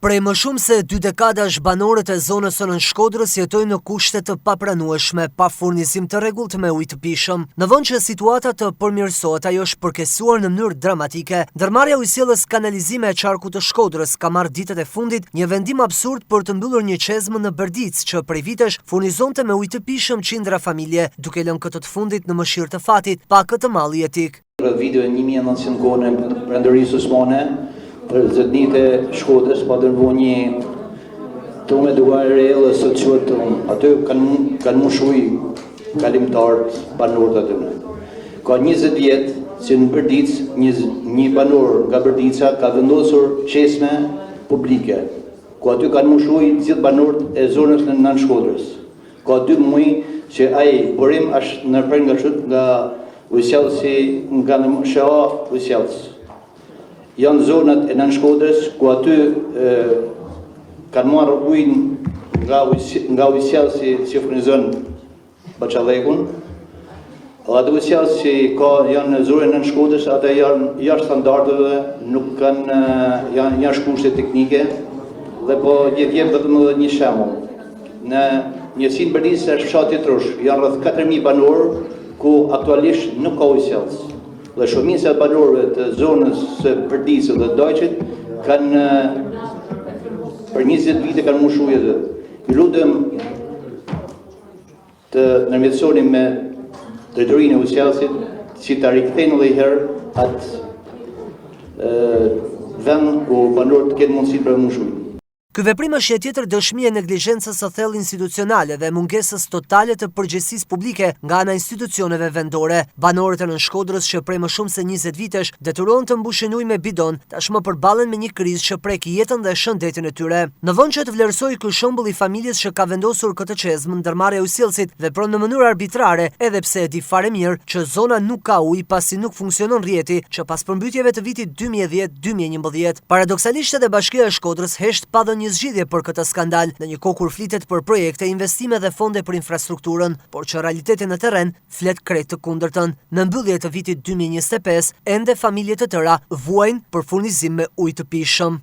Prej më shumë se 2 dekadash banorët e zonës së Nënshkodrës jetojnë në kushte të papranueshme, pa furnizim të rregullt me ujë të pishëm. Në vend që situata të përmirësohet, ajo është përkeqësuar në mënyrë dramatike. Ndërmarrja ujësiellës kanalizime e qarkut të Shkodrës ka marrë ditët e fundit një vendim absurd për të mbyllur një qezmë në Berdicë që prej vitesh furnizonte me ujë të pishëm qindra familje, duke lënë këtë të fundit në mëshirë të fatit, pa këtë malli etik. Video 1900 kohën e Prenderisë Osmane për zëdnit e Shkodrës, pa dërvu një të me duar reëllë së të qëtë aty kanë mushuj kalimtarët banorët aty. Ka 20 vjetë që në Berdicë një banor nga Berdica ka vendosur qesme publike, ku aty kanë mushuj gjithë banorët e zonës në Nënshkodrës. Ka 2 muaj që ai burim është ndërprer nga ujësiellësi nga SHA ujësiellës. Janë zonat e Nënshkodrës ku aty kanë marrë ujin nga ujësiellësi që furnizon Baqallekun. Ato ujësiellësi që janë në zonën e Nënshkodrës, ata janë jashtë standardeve, nuk kanë janë shkushte teknike dhe po jep vetëm një shembull. Në njësinë Berdicë është fshati Trush, janë rreth 4000 banorë ku aktualisht nuk ka ujësiellës. Dhe shumica e banorëve të zonës së Berdicës dhe Dajçit kanë për 20 vite kanë mushuar atë. Ju lutem të ndërmjetësoni me drejtorinë e ujësiellësit që ta rikthejnë edhe një herë atë vend ku banorët kenë mundësi për mushuj. Ky veprim është tjetër dëshmi e neglizhencës së thellë institucionale dhe mungesës totale të përgjegjësisë publike nga ana institucioneve vendore. Banorët e Nënshkodrës që prej më shumë se 20 vitesh detyrohen të mbushin ujë me bidon, tashmë përballen me një krizë që prek jetën dhe shëndetin e tyre. Në vend që të vlerësojë ky shembull i familjes që ka vendosur këtë qezmë, ndërmarrja e ujësiellësit vepron në mënyrë arbitrare, edhe pse e di fare mirë që zona nuk ka ujë pasi nuk funksionon rrjeti që pas përmbytjeve të vitit 2010-2011. Paradoksalisht edhe Bashkia e Shkodrës hesht pa dhënë një zgjidhje për këtë skandal, në një kohë kur flitet për projekte, investime dhe fonde për infrastrukturën, por që realiteti në terren flet krejt të kundërtën. Në mbyllje të vitit 2025, ende familje të tëra vuajnë për furnizim me ujë të pishëm.